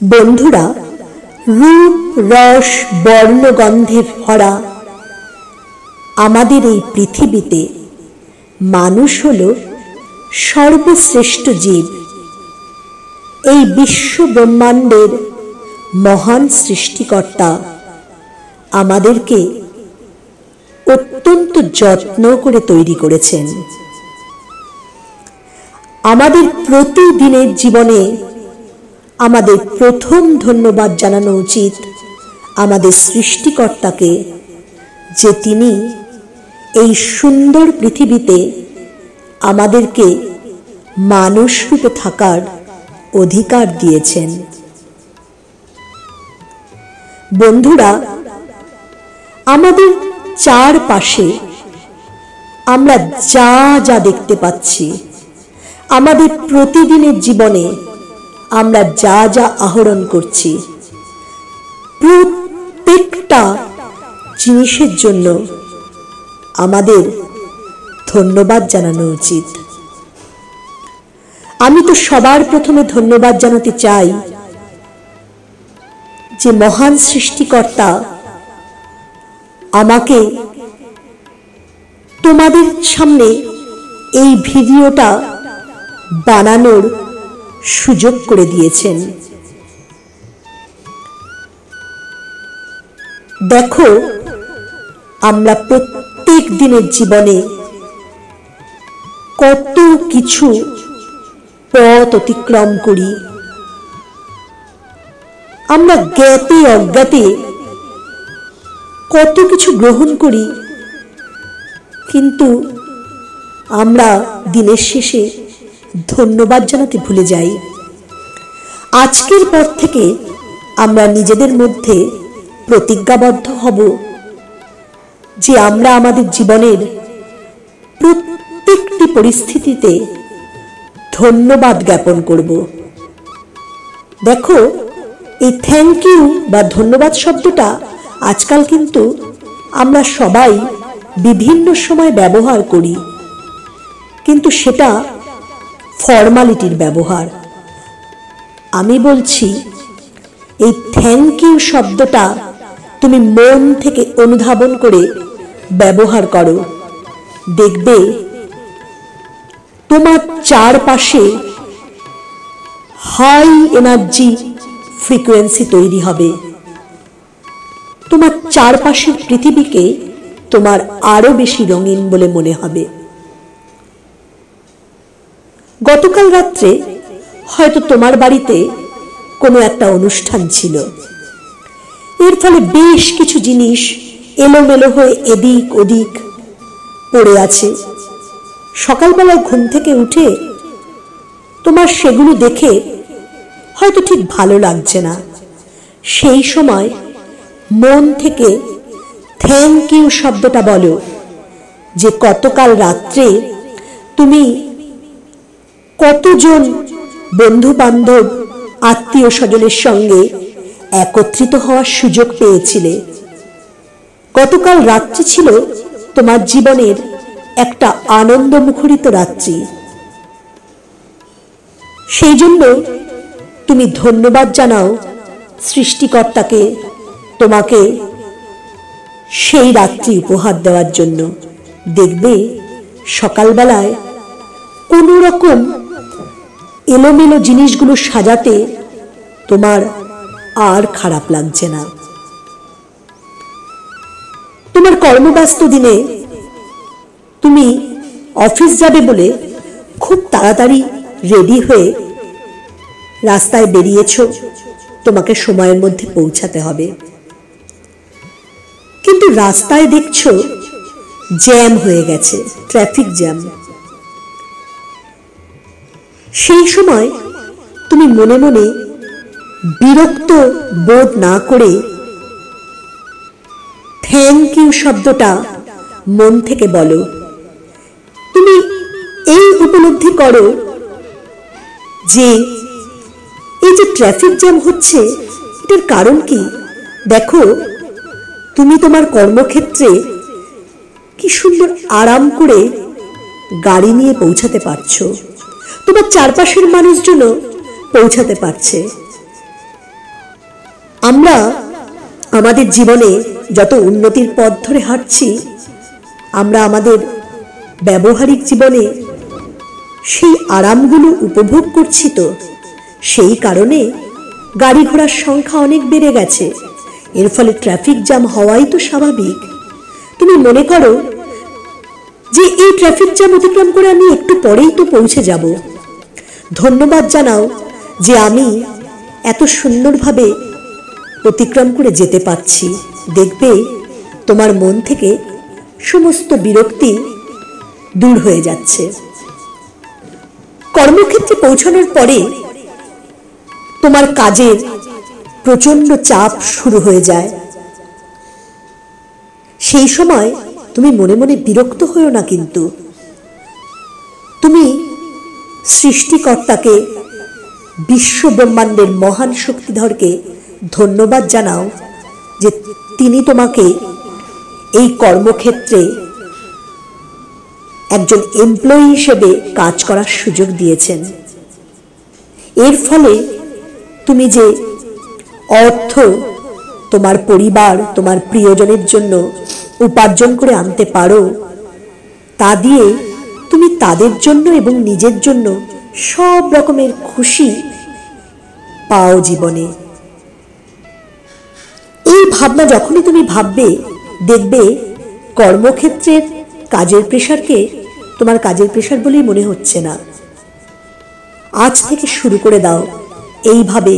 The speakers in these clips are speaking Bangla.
বন্ধুরা, রূপ রস বর্ণ গন্ধে ভরা আমাদের এই পৃথিবীতে মানুষ হল সর্বশ্রেষ্ঠ জীব। এই বিশ্ব ব্রহ্মাণ্ডের মহান সৃষ্টিকর্তা আমাদেরকে অত্যন্ত যত্ন করে তৈরি করেছেন। আমাদের প্রতিদিনের জীবনে আমাদের প্রথম ধন্যবাদ জানানো উচিত আমাদের সৃষ্টিকর্তাকে, যে তিনি এই সুন্দর পৃথিবীতে আমাদেরকে মানুষ রূপে থাকার অধিকার দিয়েছেন। বন্ধুরা, আমাদের চারপাশে আমরা যা যা দেখতে পাচ্ছি, আমাদের প্রতিদিনের জীবনে আমরা যা যা আহরণ করছি, প্রত্যেকটা জিনিসের জন্য আমাদের ধন্যবাদ জানানো উচিত। আমি তো সবার প্রথমে ধন্যবাদ জানাতে চাই যে মহান সৃষ্টিকর্তা আমাকে তোমাদের সামনে এই ভিডিওটা বানানোর সুযোগ করে দিয়েছেন। দেখো, আমরা প্রত্যেক দিনের জীবনে কত কিছু পথ অতিক্রম করি। আমরা জ্ঞাতে অজ্ঞাতে কত কিছু গ্রহণ করি, কিন্তু আমরা দিনের শেষে ধন্যবাদ জানাতে ভুলে যাই। আজকের পর থেকে আমরা নিজেদের মধ্যে প্রতিজ্ঞাবদ্ধ হব যে আমরা আমাদের জীবনের প্রত্যেকটি পরিস্থিতিতে ধন্যবাদ জ্ঞাপন করব। দেখো, এই থ্যাংক ইউ বা ধন্যবাদ শব্দটা আজকাল কিন্তু আমরা সবাই বিভিন্ন সময় ব্যবহার করি, কিন্তু সেটা ফর্মালিটির ব্যবহার। আমি বলছি, এই থ্যাংক ইউ শব্দটা তুমি মন থেকে অনুধাবন করে ব্যবহার করো। দেখবে তোমার চারপাশে হাই এনার্জি ফ্রিকোয়েন্সি তৈরি হবে। তোমার চারপাশের পৃথিবীকে তোমার আরো বেশি রঙিন বলে মনে হবে। গতকাল রাত্রে হয়তো তোমার বাড়িতে কোনো একটা অনুষ্ঠান ছিল, এর ফলে বেশ কিছু জিনিস এলোমেলো হয়ে এদিক ওদিক পড়ে আছে। সকালবেলায় ঘুম থেকে উঠে তোমার সেগুলো দেখে হয়তো ঠিক ভালো লাগছে না। সেই সময় মন থেকে থ্যাংক ইউ শব্দটা বলো, যে গতকাল রাত্রে তুমি কতজন বন্ধু বান্ধব আত্মীয় স্বজনের সঙ্গে একত্রিত হওয়ার সুযোগ পেয়েছিলে। গতকাল রাত্রি ছিল তোমার জীবনের একটা আনন্দ মুখরিত রাত্রি। সেই জন্য তুমি ধন্যবাদ জানাও সৃষ্টিকর্তাকে তোমাকে সেই রাত্রি উপহার দেওয়ার জন্য। দেখবে সকালবেলায় কোনো রকম এলোমেলো জিনিসগুলো সাজাতে তোমার আর খারাপ লাগছে না। তোমার কর্মব্যস্ত দিনে তুমি অফিস যাবে বলে খুব তাড়াতাড়ি রেডি হয়ে রাস্তায় বেরিয়েছ, তোমাকে সময়ের মধ্যে পৌঁছাতে হবে, কিন্তু রাস্তায় দেখছো জ্যাম হয়ে গেছে, ট্রাফিক জ্যাম। সেই সময় তুমি মনে মনে বিরক্ত বোধ না করে থ্যাংক ইউ শব্দটা মন থেকে বলো। তুমি এই উপলব্ধি করো যে এই যে ট্রাফিক জ্যাম হচ্ছে, এটার কারণ কি? দেখো, তুমি তোমার কর্মক্ষেত্রে কি সুন্দর আরাম করে গাড়ি নিয়ে পৌঁছাতে পারছো, তোমার চারপাশের মানুষজনও পৌঁছাতে পারছে। আমরা আমাদের জীবনে যত উন্নতির পথ ধরে হাঁটছি, আমরা আমাদের ব্যবহারিক জীবনে সেই আরামগুলো উপভোগ করছি। তো সেই কারণে গাড়ি ঘোড়ার সংখ্যা অনেক বেড়ে গেছে, এর ফলে ট্রাফিক জ্যাম হওয়াই তো স্বাভাবিক। তুমি মনে করো যে এই ট্রাফিক জ্যাম অতিক্রম করে আমি একটু পরেই তো পৌঁছে যাব। ধন্যবাদ জানাও যে আমি এত সুন্দরভাবে অতিক্রম করে যেতে পারছি। দেখবে তোমার মন থেকে সমস্ত বিরক্তি দূর হয়ে যাচ্ছে। কর্মক্ষেত্রে পৌঁছানোর পরে তোমার কাজের প্রচন্ড চাপ শুরু হয়ে যায়। সেই সময় তুমি মনে মনে বিরক্ত হও না, কিন্তু তুমি সৃষ্টিকর্তাকে, বিশ্ব ব্রহ্মাণ্ডের মহান শক্তিধরকে ধন্যবাদ জানাও যে তিনি তোমাকে এই কর্মক্ষেত্রে একজন এমপ্লয়ি হিসেবে কাজ করার সুযোগ দিয়েছেন। এর ফলে তুমি যে অর্থ তোমার পরিবার, তোমার প্রিয়জনের জন্য উপার্জন করে আনতে পারো, তা দিয়ে তুমি তাদের জন্য এবং নিজের জন্য সব রকমের খুশি পাও জীবনে। এই ভাবনা যখনই তুমি ভাববে, দেখবে কর্মক্ষেত্রের কাজের প্রেশারকে তোমার কাজের প্রেশার বলেই মনে হচ্ছে না। আজ থেকে শুরু করে দাও এইভাবে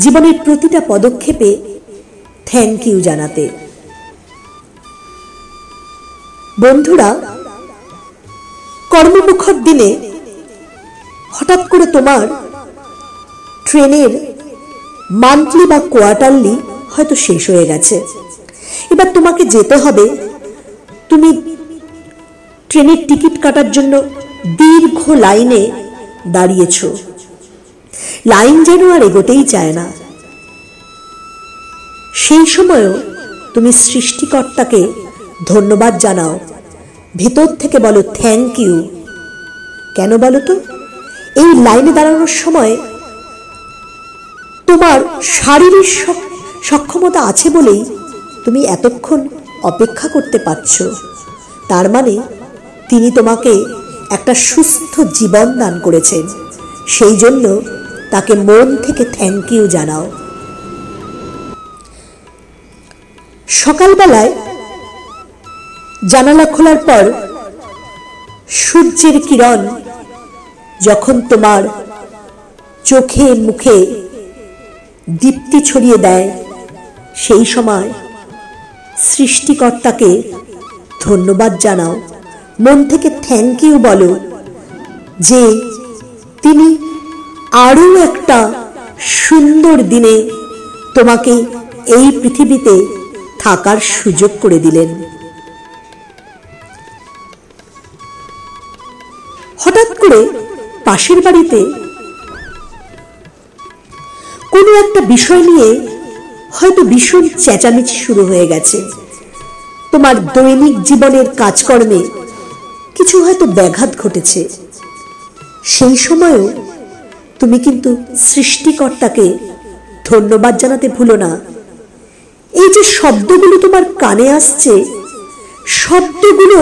জীবনের প্রতিটা পদক্ষেপে থ্যাংক ইউ জানাতে। বন্ধুরা, কর্মমুখর দিনে হঠাৎ করে তোমার ট্রেনের মান্থলি বা কোয়ার্টারলি হয়তো শেষ হয়ে গেছে। এবার তোমাকে যেতে হবে। তুমি ট্রেনের টিকিট কাটার জন্য দীর্ঘ লাইনে দাঁড়িয়েছ। লাইন যেন আর এগোতেই চায় না। সেই সময়ও তুমি সৃষ্টিকর্তাকে ধন্যবাদ জানাও, ভেতর থেকে বলো থ্যাংক ইউ। কেন বলো তো? এই লাইনে দাঁড়ানোর সময় তোমার শারীরিক সক্ষমতা আছে বলেই তুমি এতক্ষণ অপেক্ষা করতে পারছো। তার মানে তিনি তোমাকে একটা সুস্থ জীবন দান করেছেন। সেই জন্য তাকে মন থেকে থ্যাংক ইউ জানাও। সকালবেলায় জানালা খোলার পর সূর্যের কিরণ যখন তোমার চোখে মুখে দীপ্তি ছড়িয়ে দেয়, সেই সময় সৃষ্টিকর্তাকে ধন্যবাদ জানাও, মন থেকে থ্যাংক ইউ বলো যে তিনি আরো একটা সুন্দর দিনে তোমাকে এই পৃথিবীতে থাকার সুযোগ করে দিলেন। হঠাৎ করে পাশের বাড়িতে কোনো একটা বিষয় নিয়ে হয়তো ভীষণ চেঁচামেচি শুরু হয়ে গেছে। তোমার দৈনিক জীবনের কাজকর্মে কিছু হয়তো ব্যাঘাত ঘটেছে। সেই সময়ও তুমি কিন্তু সৃষ্টিকর্তাকে ধন্যবাদ জানাতে ভুলো না। এই যে শব্দগুলো তোমার কানে আসছে, শব্দগুলো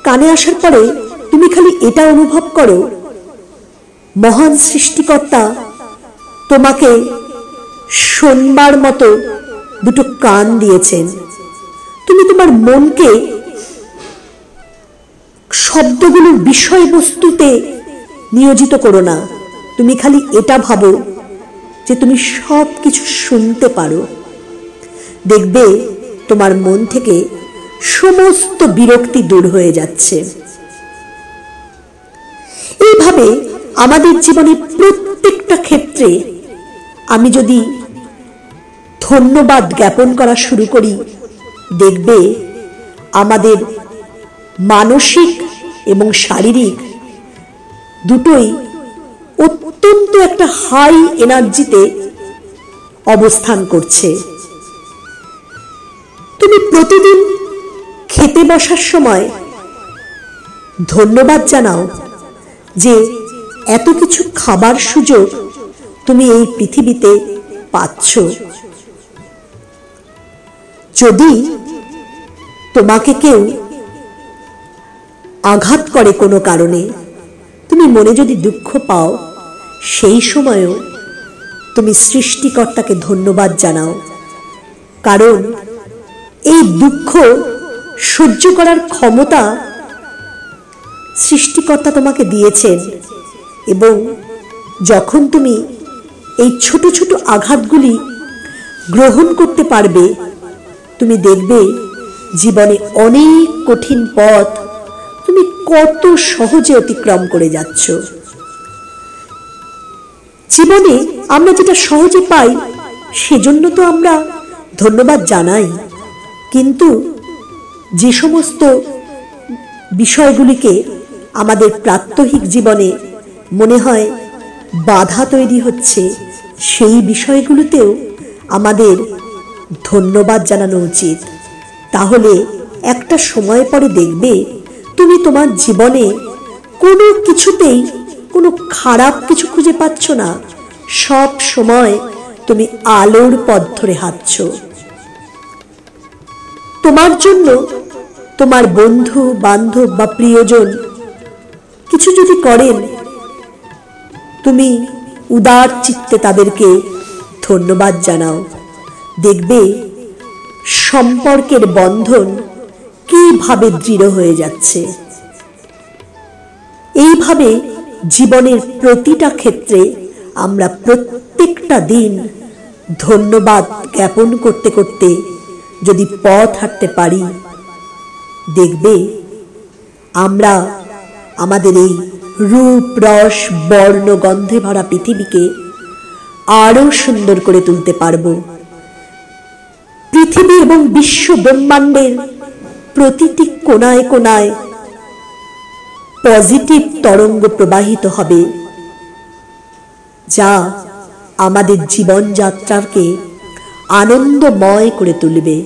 কানে আসার পরে তুমি খালি এটা অনুভব করো, মহান সৃষ্টিকর্তা তোমাকে শোনবার মতো দুটো কান দিয়েছেন। তুমি তোমার মনকে শব্দগুলোর বিষয়বস্তুতে নিয়োজিত করো না। তুমি খালি এটা ভাবো যে তুমি সব কিছু শুনতে পারো। দেখবে তোমার মন থেকে সমস্ত বিরক্তি দূর হয়ে যাচ্ছে। এইভাবে আমাদের জীবনে প্রত্যেকটা ক্ষেত্রে আমি যদি ধন্যবাদ জ্ঞাপন করা শুরু করি, দেখবে আমাদের মানসিক এবং শারীরিক দুটোই অত্যন্ত একটা হাই এনার্জিতে অবস্থান করছে। তুমি প্রতিদিন খেতে বসার সময় ধন্যবাদ জানাও যে এত কিছু খাবার সুযোগ তুমি এই পৃথিবীতে পাচ্ছ। যদি তোমাকে কেউ আঘাত করে কোনো কারণে, তুমি মনে যদি দুঃখ পাও, সেই সময়ও তুমি সৃষ্টিকর্তাকে ধন্যবাদ জানাও। কারণ এই দুঃখ সহ্য করার ক্ষমতা সৃষ্টিকর্তা তোমাকে দিয়েছেন। এবং যখন তুমি এই ছোট ছোট আঘাতগুলি গ্রহণ করতে পারবে, তুমি দেখবে জীবনে অনেক কঠিন পথ তুমি কত সহজে অতিক্রম করে যাচ্ছ। জীবনে আমরা যেটা সহজে পাই সেজন্য তো আমরা ধন্যবাদ জানাই, কিন্তু যে সমস্ত বিষয়গুলিকে আমাদের প্রাত্যহিক জীবনে মনে হয় বাধা তৈরি হচ্ছে, সেই বিষয়গুলোতেও আমাদের ধন্যবাদ জানানো উচিত। তাহলে একটা সময় পরে দেখবে তুমি তোমার জীবনে কোনো কিছুতেই কোনো খারাপ কিছু খুঁজে পাচ্ছ না, সব সময় তুমি আলোর পথ ধরে হাঁটছ। তোমার জন্য তোমার বন্ধু বান্ধব বা প্রিয়জন কিছু যদি করেন, তুমি উদার চিত্তে তাদেরকে ধন্যবাদ জানাও। দেখবে সম্পর্কের বন্ধন কিভাবে দৃঢ় হয়ে যাচ্ছে। এইভাবে জীবনের প্রতিটা ক্ষেত্রে আমরা প্রত্যেকটা দিন ধন্যবাদ জ্ঞাপন করতে করতে যদি পথ হাঁটতে পারি, দেখবে আমরা আমাদের এই রূপ রস বর্ণ গন্ধে ভরা পৃথিবীকে আরো সুন্দর করে তুলতে পারব। পৃথিবী এবং বিশ্ব ব্রহ্মাণ্ডের প্রতিটি কোণায় কোণায় পজিটিভ তরঙ্গ প্রবাহিত হবে, যা আমাদের জীবনযাত্রাকে আনন্দময় করে তুলবে।